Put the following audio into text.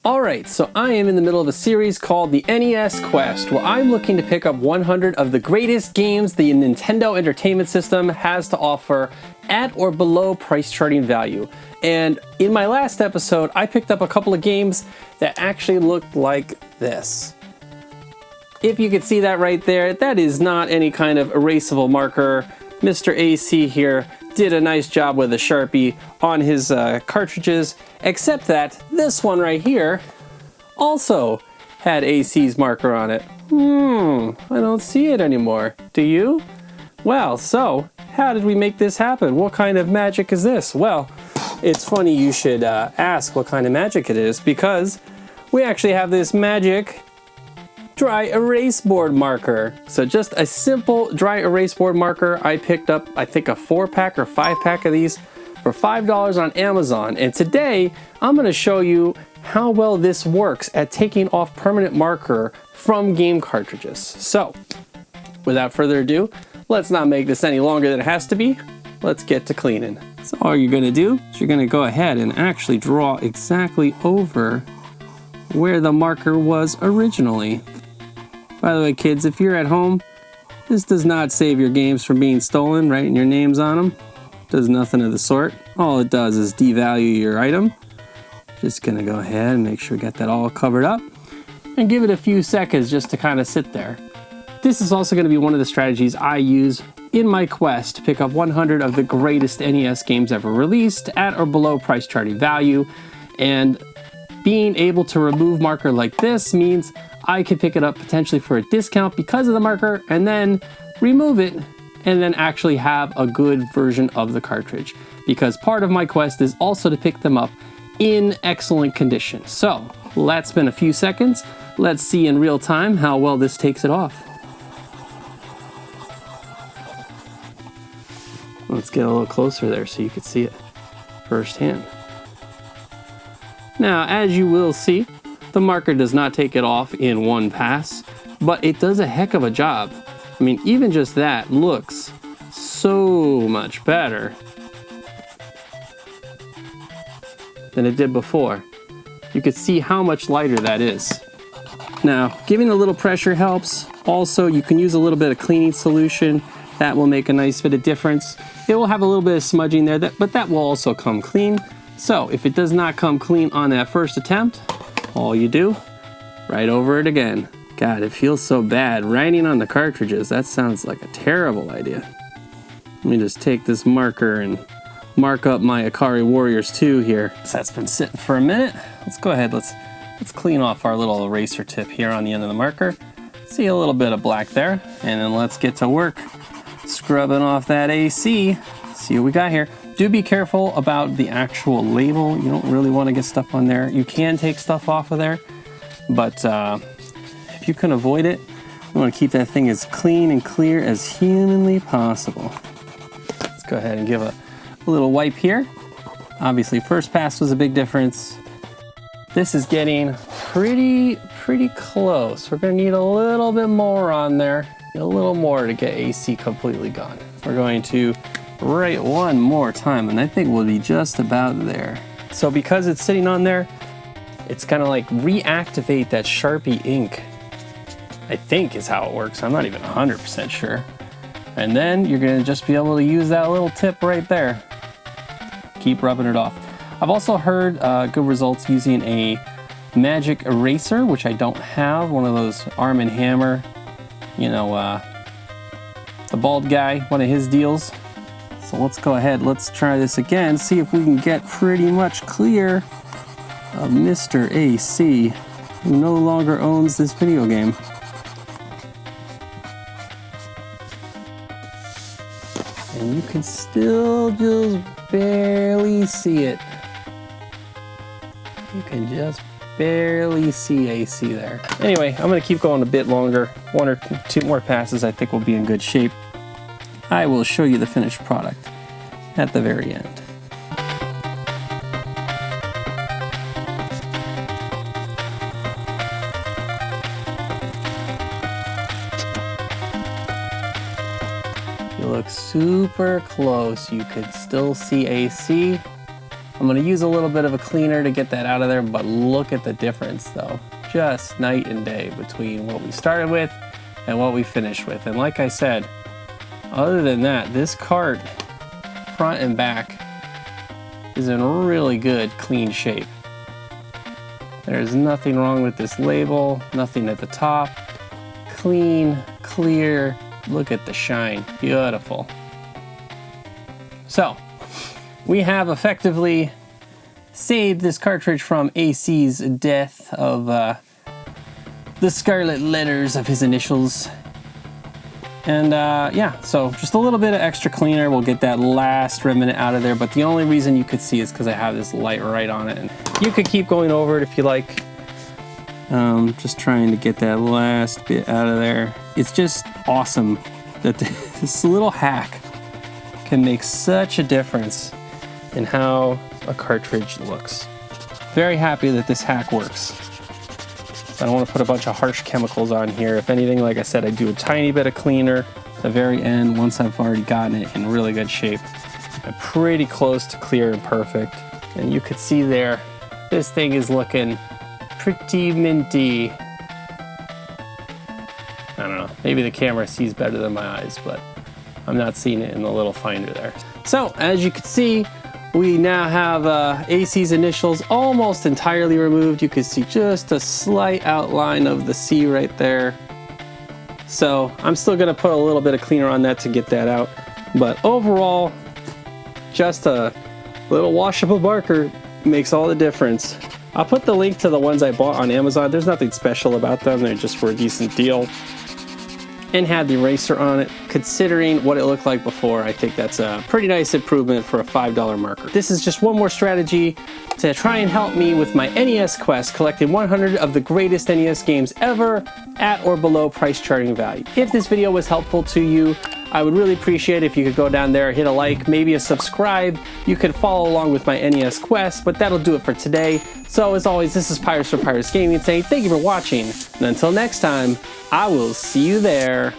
Alright, so I am in the middle of a series called the NES Quest, where I'm looking to pick up 100 of the greatest games the Nintendo Entertainment System has to offer at or below price charting value. And in my last episode, I picked up a couple of games that actually looked like this. If you can see that right there, that is not any kind of erasable marker. Mr. AC here did a nice job with a Sharpie on his cartridges, except that this one right here also had AC's marker on it. I don't see it anymore. Do you? Well, so how did we make this happen? What kind of magic is this? Well, it's funny you should ask what kind of magic it is, because we actually have this magic dry erase board marker. So just a simple dry erase board marker. I picked up, I think, a 4-pack or 5-pack of these for $5 on Amazon. And today I'm going to show you how well this works at taking off permanent marker from game cartridges. So without further ado, let's not make this any longer than it has to be. Let's get to cleaning. So all you're going to do is you're going to go ahead and actually draw exactly over where the marker was originally. By the way, kids, if you're at home, this does not save your games from being stolen, right? And your name's on them. Does nothing of the sort. All it does is devalue your item. Just gonna go ahead and make sure we got that all covered up and give it a few seconds just to kind of sit there. This is also gonna be one of the strategies I use in my quest to pick up 100 of the greatest NES games ever released at or below price charting value. And being able to remove marker like this means I could pick it up potentially for a discount because of the marker, and then remove it and then actually have a good version of the cartridge, because part of my quest is also to pick them up in excellent condition. So let's spend a few seconds. Let's see in real time how well this takes it off. Let's get a little closer there so you can see it firsthand. Now, as you will see, the marker does not take it off in one pass, but it does a heck of a job. I mean, even just that looks so much better than it did before. You can see how much lighter that is. Now, giving a little pressure helps. Also, you can use a little bit of cleaning solution. That will make a nice bit of difference. It will have a little bit of smudging there, but that will also come clean. So if it does not come clean on that first attempt, all you do, write over it again. God, it feels so bad writing on the cartridges. That sounds like a terrible idea. Let me just take this marker and mark up my Ikari Warriors 2 here. So that's been sitting for a minute. Let's go ahead, let's clean off our little eraser tip here on the end of the marker. See a little bit of black there, and then let's get to work scrubbing off that AC. See what we got here. Do be careful about the actual label. You don't really want to get stuff on there. You can take stuff off of there, but if you can avoid it, you want to keep that thing as clean and clear as humanly possible. Let's go ahead and give a little wipe here. Obviously, first pass was a big difference. This is getting pretty close. We're going to need a little bit more on there, a little more to get AC completely gone. We're going to write one more time, and I think we'll be just about there. So because it's sitting on there, it's gonna like reactivate that Sharpie ink, I think is how it works. I'm not even 100% sure. And then you're gonna just be able to use that little tip right there. Keep rubbing it off. I've also heard good results using a magic eraser, which I don't have, one of those Arm & Hammer, you know, the bald guy, one of his deals. So let's go ahead, let's try this again, see if we can get pretty much clear of Mr. AC, who no longer owns this video game. And you can still just barely see it. You can just barely see AC there. Anyway, I'm gonna keep going a bit longer. 1 or 2 more passes, I think we'll be in good shape. I will show you the finished product at the very end. You look super close. You could still see AC I'm gonna use a little bit of a cleaner to get that out of there, but look at the difference though. Just night and day between what we started with and what we finished with. And like I said, other than that, this cart, front and back, is in really good, clean shape. There's nothing wrong with this label, nothing at the top. Clean, clear, look at the shine, beautiful. So, we have effectively saved this cartridge from AC's death of the scarlet letters of his initials. And yeah, so just a little bit of extra cleaner will get that last remnant out of there, but the only reason you could see is because I have this light right on it. And you could keep going over it if you like. Just trying to get that last bit out of there. It's just awesome that this little hack can make such a difference in how a cartridge looks. Very happy that this hack works. I don't want to put a bunch of harsh chemicals on here. If anything, like I said, I do a tiny bit of cleaner at the very end once I've already gotten it in really good shape. I'm pretty close to clear and perfect. And you could see there, this thing is looking pretty minty. I don't know, maybe the camera sees better than my eyes, but I'm not seeing it in the little finder there. So, as you can see, we now have AC's initials almost entirely removed. You can see just a slight outline of the C right there. So I'm still gonna put a little bit of cleaner on that to get that out. But overall, just a little washable marker makes all the difference. I'll put the link to the ones I bought on Amazon. There's nothing special about them. They're just for a decent deal. And had the eraser on it. Considering what it looked like before, I think that's a pretty nice improvement for a $5 marker. This is just one more strategy to try and help me with my NES Quest, collecting 100 of the greatest NES games ever at or below price charting value. If this video was helpful to you, I would really appreciate it if you could go down there, hit a like, maybe a subscribe. You could follow along with my NES Quest, but that'll do it for today. So as always, this is Pirates for Pirates Gaming saying thank you for watching, and until next time, I will see you there.